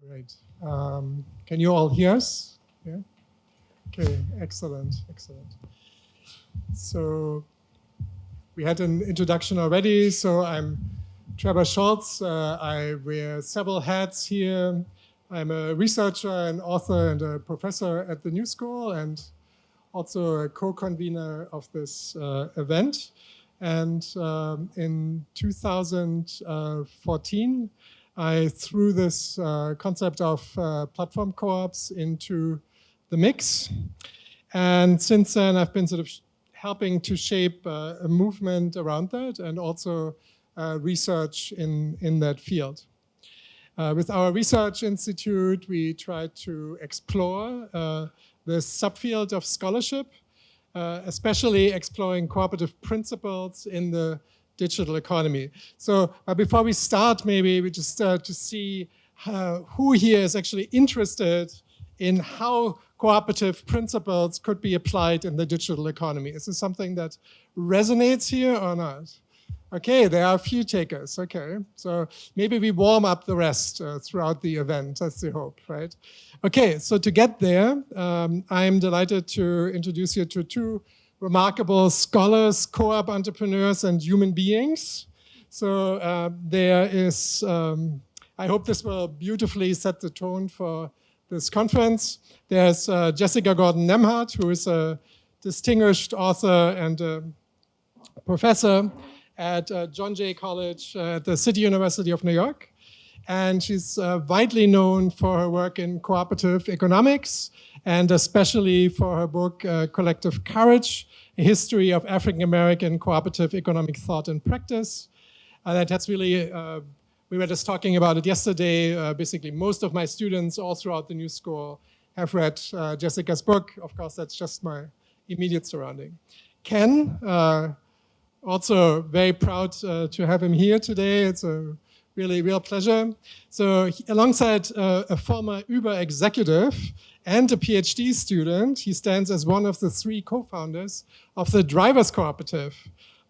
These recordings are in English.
Great. Can you all hear us? Yeah. Okay. Excellent. Excellent. So we had an introduction already. So I'm Trebor Scholz. I wear several hats here. I'm a researcher, an author, and a professor at the New School, and also a co-convener of this event. And in 2014, I threw this concept of platform co-ops into the mix. And since then, I've been sort of helping to shape a movement around that and also research in that field. With our research institute, we try to explore the subfield of scholarship, especially exploring cooperative principles in the digital economy. So before we start, maybe we just to see who here is actually interested in how cooperative principles could be applied in the digital economy. Is this something that resonates here or not? Okay, there are a few takers. Okay, so maybe we warm up the rest throughout the event. That's the hope, right? Okay, so to get there, I'm delighted to introduce you to two remarkable scholars, co-op entrepreneurs, and human beings. So there is, I hope this will beautifully set the tone for this conference. There's Jessica Gordon-Nembhard, who is a distinguished author and a professor at John Jay College at the City University of New York. And she's widely known for her work in cooperative economics, and especially for her book, Collective Courage, A History of African-American Cooperative Economic Thought and Practice. That's really, we were just talking about it yesterday. Basically, most of my students all throughout the New School have read Jessica's book. Of course, that's just my immediate surrounding. Ken, also very proud to have him here today. It's a really real pleasure. So alongside a former Uber executive and a PhD student, he stands as one of the three co-founders of the Drivers Cooperative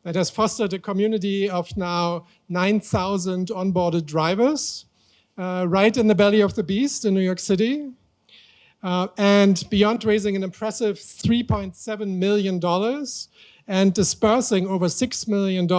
that has fostered a community of now 9,000 onboarded drivers right in the belly of the beast in New York City. And beyond raising an impressive $3.7 million and dispersing over $6 million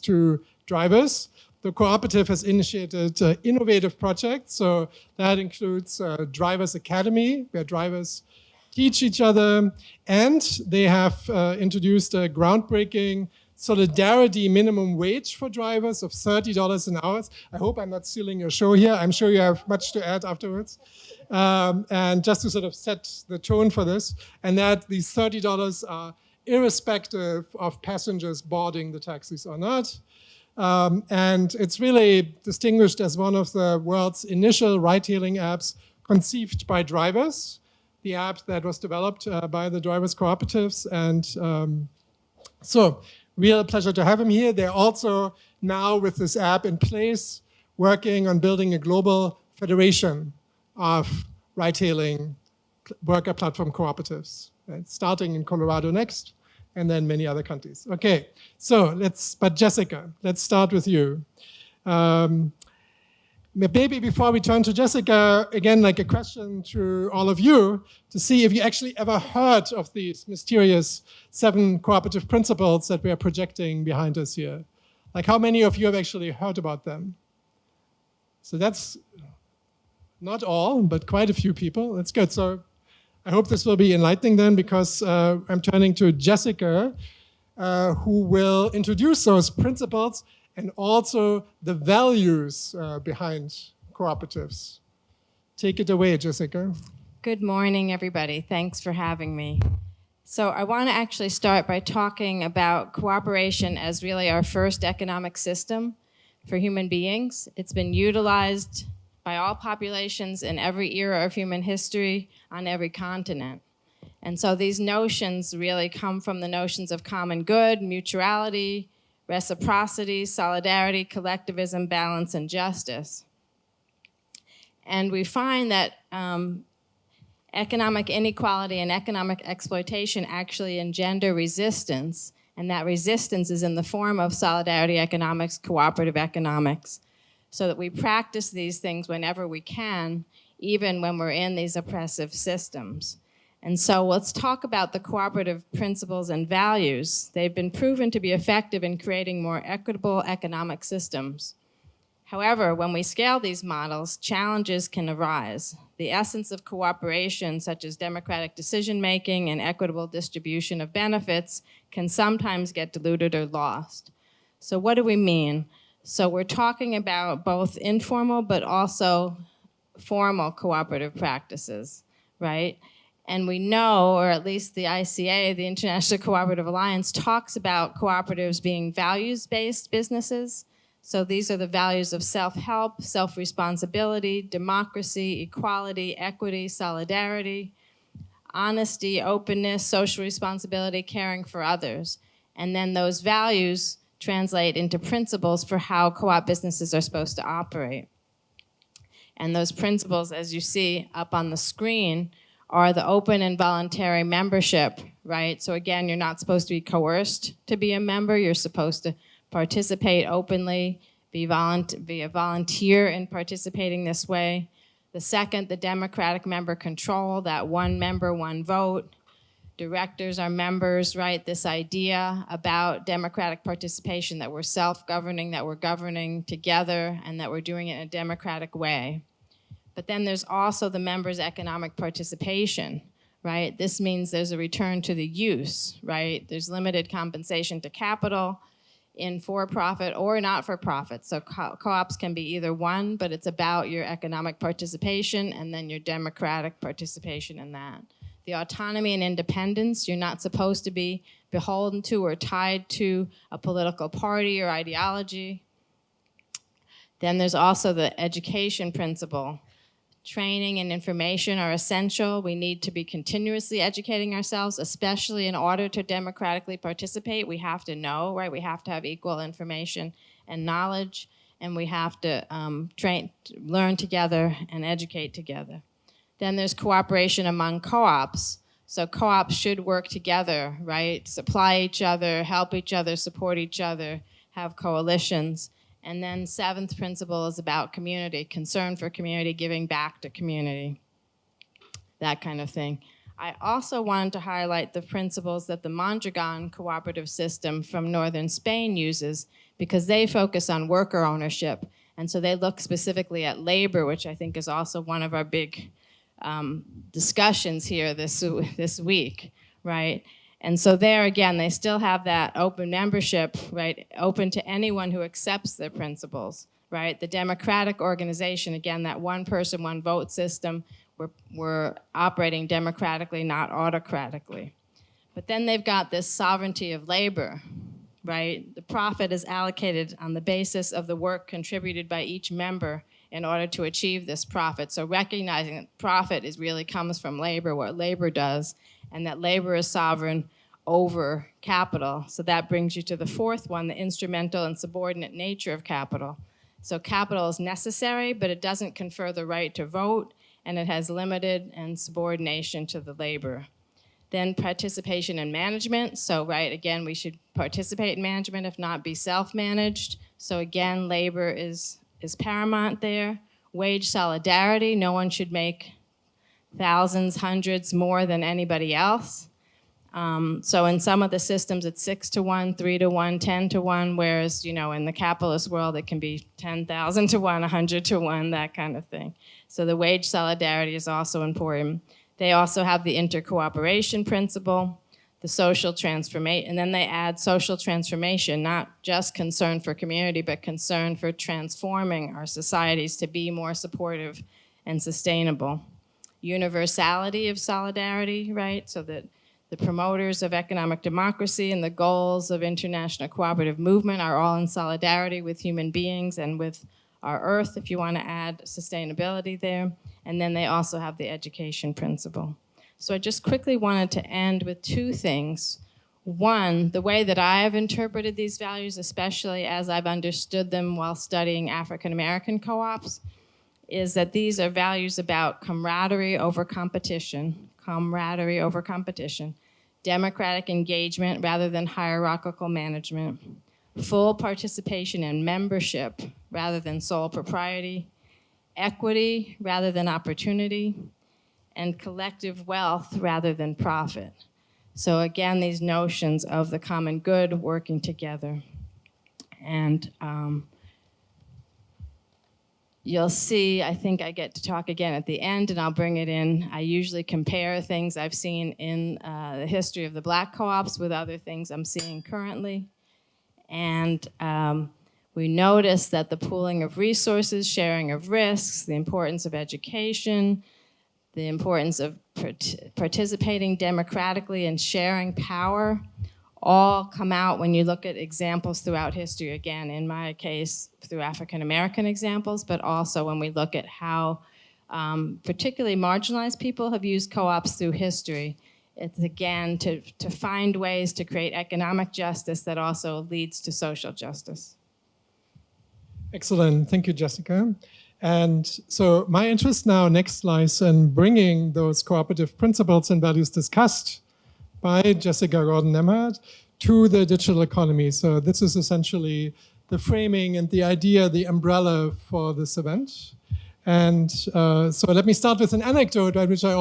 to drivers, the cooperative has initiated innovative projects. So that includes Drivers Academy, where drivers teach each other. And they have introduced a groundbreaking solidarity minimum wage for drivers of $30 an hour. I hope I'm not stealing your show here. I'm sure you have much to add afterwards. And just to sort of set the tone for this, and that these $30 are irrespective of passengers boarding the taxis or not. And it's really distinguished as one of the world's initial ride-hailing apps conceived by drivers, the app that was developed by the drivers cooperatives. And so real pleasure to have him here. They're also now, with this app in place, working on building a global federation of ride-hailing worker platform cooperatives, right? Starting in Colorado next, and then many other countries. Okay, so but Jessica, let's start with you. Maybe before we turn to Jessica, again, like a question to all of you to see if you actually ever heard of these mysterious 7 cooperative principles that we are projecting behind us here. Like, how many of you have actually heard about them? So that's not all, but quite a few people. That's good. So I hope this will be enlightening then, because I'm turning to Jessica, who will introduce those principles and also the values behind cooperatives. Take it away, Jessica. Good morning, everybody. Thanks for having me. So I want to actually start by talking about cooperation as really our first economic system for human beings. It's been utilized by all populations in every era of human history on every continent. And so these notions really come from the notions of common good, mutuality, reciprocity, solidarity, collectivism, balance, and justice. And we find that economic inequality and economic exploitation actually engender resistance, and that resistance is in the form of solidarity economics, cooperative economics. so that we practice these things whenever we can, even when we're in these oppressive systems. And so let's talk about the cooperative principles and values. They've been proven to be effective in creating more equitable economic systems. However, when we scale these models, challenges can arise. The essence of cooperation, such as democratic decision-making and equitable distribution of benefits, can sometimes get diluted or lost. So what do we mean? So we're talking about both informal but also formal cooperative practices, right? And we know, or at least the ICA, the International Cooperative Alliance, talks about cooperatives being values-based businesses. So these are the values of self-help, self-responsibility, democracy, equality, equity, solidarity, honesty, openness, social responsibility, caring for others. And then those values translate into principles for how co-op businesses are supposed to operate. And those principles, as you see up on the screen, are the open and voluntary membership, right? So again, you're not supposed to be coerced to be a member. You're supposed to participate openly, be a volunteer in participating this way. The second, the democratic member control, that one member, one vote. Directors are members, right? This idea about democratic participation, that we're self-governing, that we're governing together, and that we're doing it in a democratic way. But then there's also the members' economic participation, right? This means there's a return to the use, right? There's limited compensation to capital in for-profit or not-for-profit. So co-ops can be either one, but it's about your economic participation and then your democratic participation in that. The autonomy and independence, you're not supposed to be beholden to or tied to a political party or ideology. Then there's also the education principle. Training and information are essential. We need to be continuously educating ourselves, especially in order to democratically participate. We have to know, right? We have to have equal information and knowledge, and we have to learn together and educate together. Then there's cooperation among co-ops. So co-ops should work together, right? Supply each other, help each other, support each other, have coalitions. And then seventh principle is about community, concern for community, giving back to community, that kind of thing. I also wanted to highlight the principles that the Mondragon cooperative system from northern Spain uses, because they focus on worker ownership. And so they look specifically at labor, which I think is also one of our big discussions here this week, right? And so there again, they still have that open membership, right? Open to anyone who accepts their principles, right? The democratic organization, again, that one person, one vote system, we're operating democratically, not autocratically. But then they've got this sovereignty of labor, right? The profit is allocated on the basis of the work contributed by each member in order to achieve this profit. So recognizing that profit really comes from labor, what labor does, and that labor is sovereign over capital. So that brings you to the fourth one, the instrumental and subordinate nature of capital. So capital is necessary, but it doesn't confer the right to vote, and it has limited and subordination to the labor. Then participation in management. So right, again, we should participate in management, if not be self-managed. So again, labor is paramount there. Wage solidarity, no one should make thousands, hundreds more than anybody else. So in some of the systems, it's 6 to 1, 3 to 1, 10 to 1, whereas, you know, in the capitalist world, it can be 10,000 to 1, 100 to 1, that kind of thing. So the wage solidarity is also important. They also have the intercooperation principle, the social transformation, and then they add social transformation, not just concern for community, but concern for transforming our societies to be more supportive and sustainable. Universality of solidarity, right? So that the promoters of economic democracy and the goals of international cooperative movement are all in solidarity with human beings and with our earth, if you want to add sustainability there. And then they also have the education principle. So I just quickly wanted to end with two things. One, the way that I have interpreted these values, especially as I've understood them while studying African American co-ops, is that these are values about camaraderie over competition, democratic engagement rather than hierarchical management, full participation and membership, rather than sole propriety, equity rather than opportunity, and collective wealth rather than profit. So again, these notions of the common good working together. And you'll see, I think I get to talk again at the end, and I'll bring it in. I usually compare things I've seen in the history of the black co-ops with other things I'm seeing currently. And we notice that the pooling of resources, sharing of risks, the importance of education, the importance of participating democratically and sharing power all come out when you look at examples throughout history. Again, in my case, through African-American examples, but also when we look at how particularly marginalized people have used co-ops through history. It's again to find ways to create economic justice that also leads to social justice. Excellent, thank you, Jessica. And so my interest now next lies in bringing those cooperative principles and values discussed by Jessica Gordon-Nembhard to the digital economy. So this is essentially the framing and the idea, the umbrella for this event. And so let me start with an anecdote, right, which I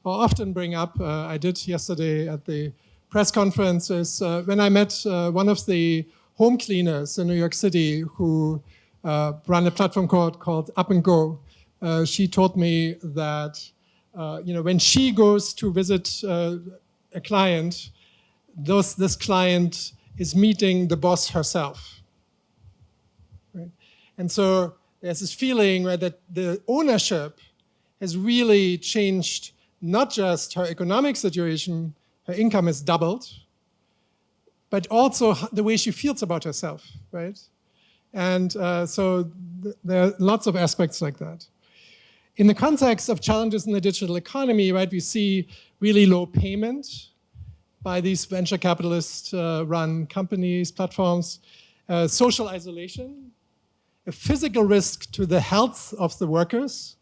often bring up. I did yesterday at the press conference, is when I met one of the home cleaners in New York City who run a platform called Up and Go. She told me that when she goes to visit a client, this client is meeting the boss herself. Right? And so there's this feeling, right, that the ownership has really changed not just her economic situation, her income has doubled, but also the way she feels about herself, right? And so there are lots of aspects like that. In the context of challenges in the digital economy, right, we see really low payment by these venture capitalist run companies, platforms, social isolation, a physical risk to the health of the workers,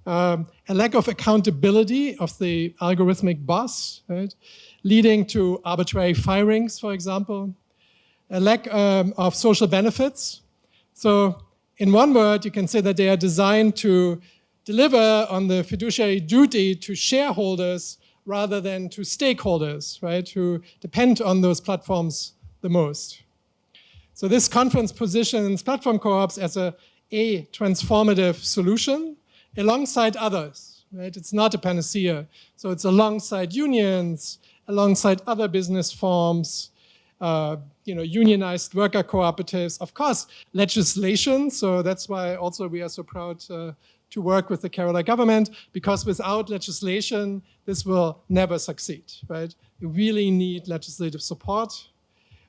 a lack of accountability of the algorithmic boss, right, leading to arbitrary firings, for example, a lack of social benefits. So in one word, you can say that they are designed to deliver on the fiduciary duty to shareholders rather than to stakeholders, right, who depend on those platforms the most. So this conference positions platform co-ops as a transformative solution alongside others, right? It's not a panacea. So it's alongside unions, alongside other business forms, unionized worker cooperatives, of course, legislation. So that's why also we are so proud to work with the Kerala government, because without legislation, this will never succeed, right? You really need legislative support.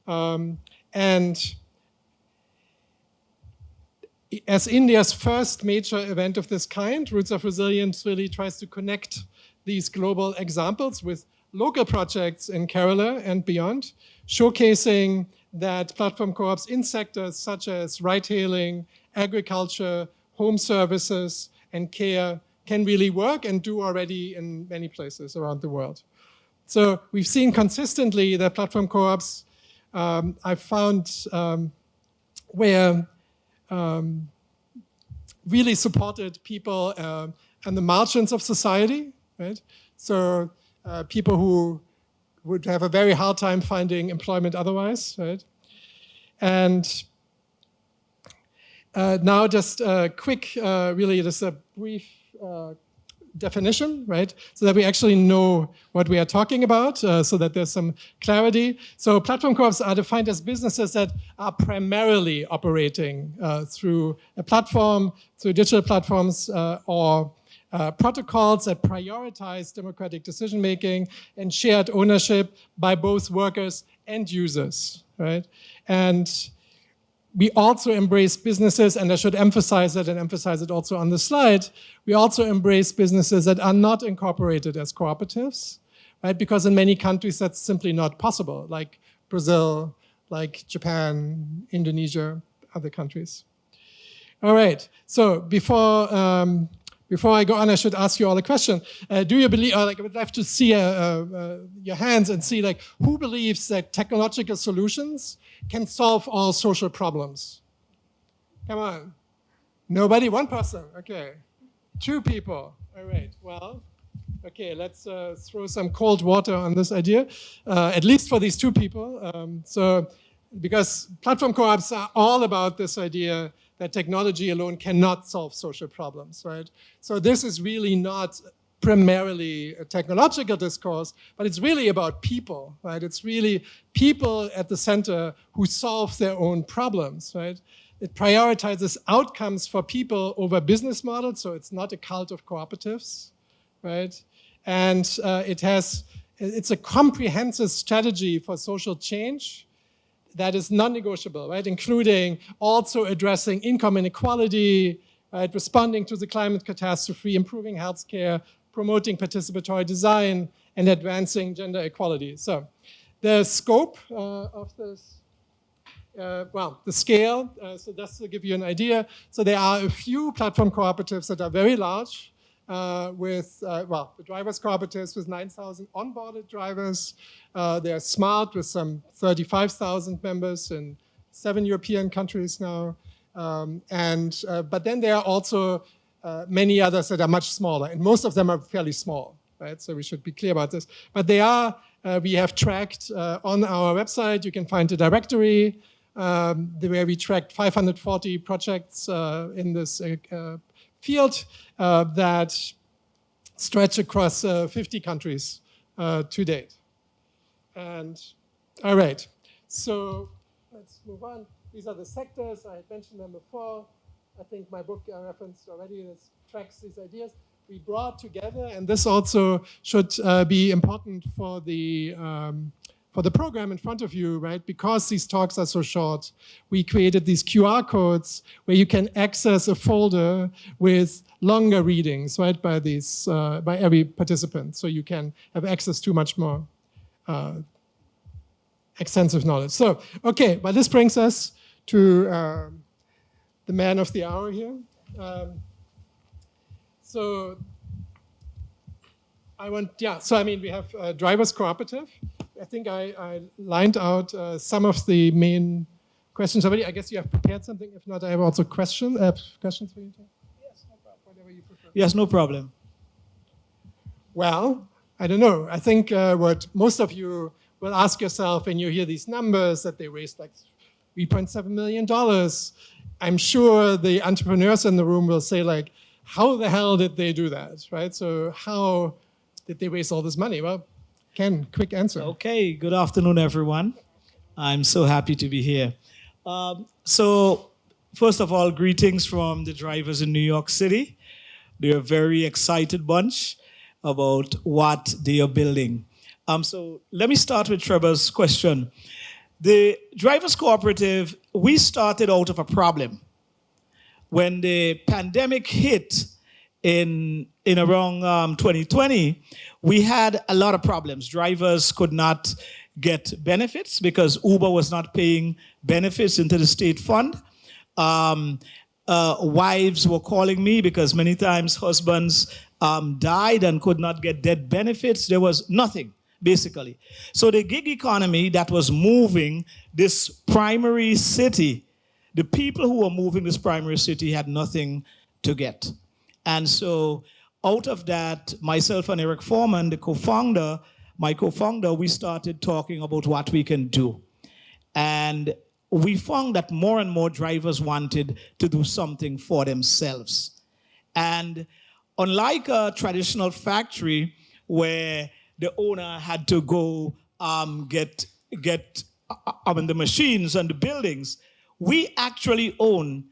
And as India's first major event of this kind, Roots of Resilience really tries to connect these global examples with local projects in Kerala and beyond, showcasing that platform co-ops in sectors such as ride-hailing, agriculture, home services, and care can really work and do already in many places around the world. So we've seen consistently that platform co-ops I've found where really supported people on the margins of society, right? So people who would have a very hard time finding employment otherwise, right? And now just a quick, really just a brief definition, right? So that we actually know what we are talking about, so that there's some clarity. So platform co-ops are defined as businesses that are primarily operating through a platform, through digital platforms or protocols that prioritize democratic decision-making and shared ownership by both workers and users, right? And we also embrace businesses, and I should emphasize that and emphasize it also on the slide, we also embrace businesses that are not incorporated as cooperatives, right? Because in many countries that's simply not possible, like Brazil, like Japan, Indonesia, other countries. All right, so before I go on, I should ask you all a question. Do you believe, I would love to see your hands and see who believes that technological solutions can solve all social problems? Come on. Nobody? One person. Okay. Two people. All right. Well, okay, let's throw some cold water on this idea, at least for these two people. Because platform co-ops are all about this idea that technology alone cannot solve social problems, right? So this is really not primarily a technological discourse, but it's really about people, right? It's really people at the center who solve their own problems, right? It prioritizes outcomes for people over business models, so it's not a cult of cooperatives, right? And it's a comprehensive strategy for social change that is non-negotiable, right? Including also addressing income inequality, right? Responding to the climate catastrophe, improving healthcare, promoting participatory design, and advancing gender equality. So the scope of this, the scale, so just to give you an idea. So there are a few platform cooperatives that are very large, the drivers cooperatives with 9,000 onboarded drivers. They are smart with some 35,000 members in 7 European countries now. But then there are also many others that are much smaller, and most of them are fairly small, right? So we should be clear about this. But they are, we have tracked on our website, you can find a directory where we tracked 540 projects in this field that stretch across 50 countries to date. And all right, so let's move on. These are the sectors. I had mentioned them before. I think my book I referenced already. This tracks these ideas. We brought together, and this also should be important for the program in front of you, right? Because these talks are so short, we created these QR codes where you can access a folder with longer readings, right, by every participant. So you can have access to much more extensive knowledge. So, okay, but this brings us to the man of the hour here. So we have Drivers Cooperative. I think I lined out some of the main questions already. I guess you have prepared something. If not, I have also questions for you. Yes, no problem. Whatever you prefer. Yes, no problem. Well, I don't know. I think what most of you will ask yourself when you hear these numbers that they raised like $3.7 million, I'm sure the entrepreneurs in the room will say like, how the hell did they do that, right? So how did they raise all this money? Well, Ken, quick answer. Okay, good afternoon, everyone. I'm so happy to be here. So first of all, greetings from the drivers in New York City. They're a very excited bunch about what they are building. So let me start with Trebor's question. The Drivers Cooperative, we started out of a problem. When the pandemic hit in around 2020, we had a lot of problems. Drivers could not get benefits because Uber was not paying benefits into the state fund. Wives were calling me because many times husbands died and could not get death benefits. There was nothing, basically. So the gig economy that was moving this primary city, the people who were moving this primary city had nothing to get. And so out of that, myself and Eric Foreman, my co-founder, we started talking about what we can do. And we found that more and more drivers wanted to do something for themselves. And unlike a traditional factory where the owner had to go get the machines and the buildings, we actually own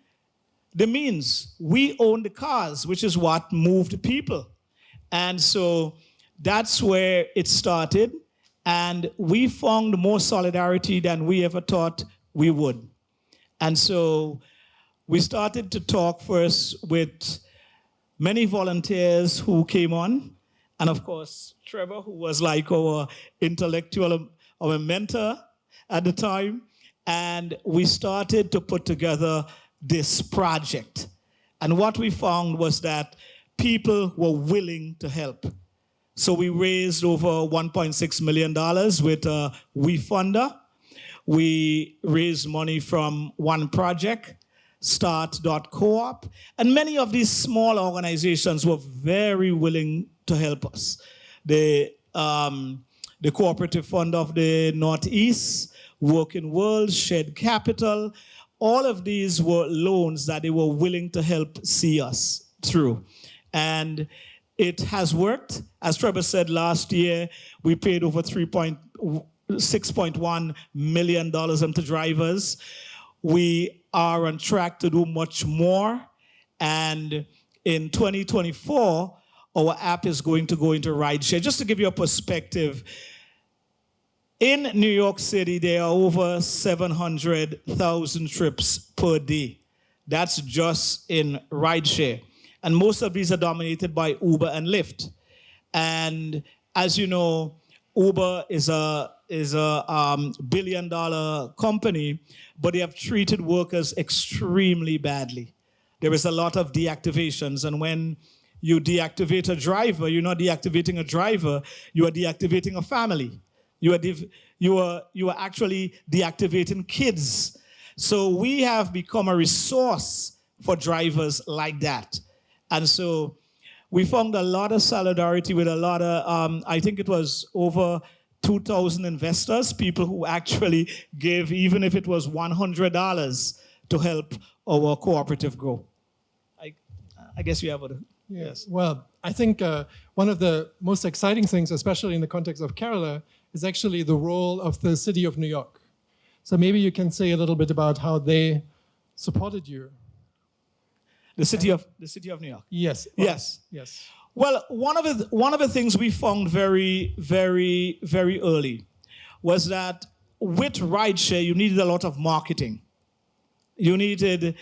the means. We own the cars, which is what moved people. And so that's where it started. And we found more solidarity than we ever thought we would. And so we started to talk first with many volunteers who came on. And of course, Trebor, who was like our intellectual, our mentor at the time. And we started to put together this project. And what we found was that people were willing to help. So we raised over $1.6 million with a WeFunder. We raised money from one project, start.coop. And many of these small organizations were very willing to help us. The Cooperative Fund of the Northeast, Working World, Shed Capital, all of these were loans that they were willing to help see us through. And it has worked. As Trebor said, last year, we paid over $6.1 million into drivers. We are on track to do much more. And in 2024, our app is going to go into rideshare. Just to give you a perspective, in New York City, there are over 700,000 trips per day. That's just in rideshare. And most of these are dominated by Uber and Lyft. And as you know, Uber is a billion-dollar company, but they have treated workers extremely badly. There is a lot of deactivations, and when you deactivate a driver, you're not deactivating a driver, you are deactivating a family. You are actually deactivating kids. So we have become a resource for drivers like that. And so we found a lot of solidarity with a lot of, I think it was over 2,000 investors, people who actually gave, even if it was $100, to help our cooperative grow. I guess you have a... Yes. Well, I think one of the most exciting things, especially in the context of Kerala, is actually the role of the city of New York. So maybe you can say a little bit about how they supported you. The city of New York. Yes. Yes. Yes. Well, one of the things we found very, very, very early was that with rideshare, you needed a lot of marketing. You needed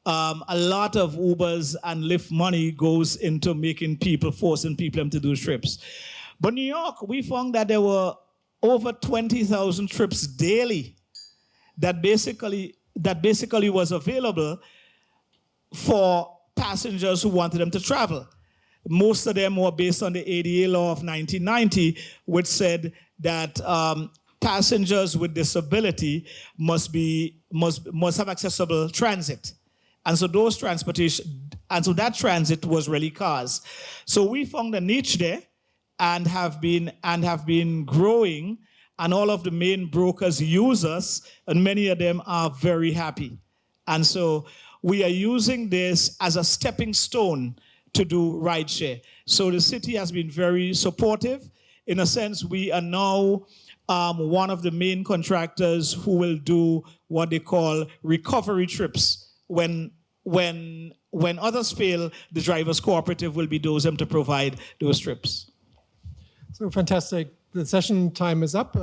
a lot of Ubers and Lyft money goes into forcing people to do trips. But New York, we found that there were over 20,000 trips daily that basically was available for passengers who wanted them to travel. Most of them were based on the ADA law of 1990, which said that passengers with disability must have accessible transit. And so that transit was really cars. So we found a niche there and have been growing, and all of the main brokers use us, and many of them are very happy. And so we are using this as a stepping stone to do rideshare. So the city has been very supportive. In a sense, we are now one of the main contractors who will do what they call recovery trips. When others fail, the drivers' cooperative will be those to provide those trips. So fantastic. The session time is up.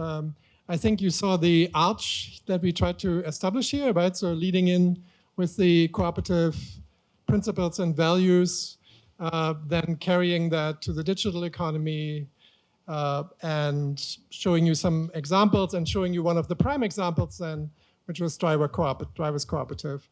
I think you saw the arch that we tried to establish here, right? So leading in with the cooperative principles and values, then carrying that to the digital economy, and showing you some examples and showing you one of the prime examples then, which was Drivers Cooperative.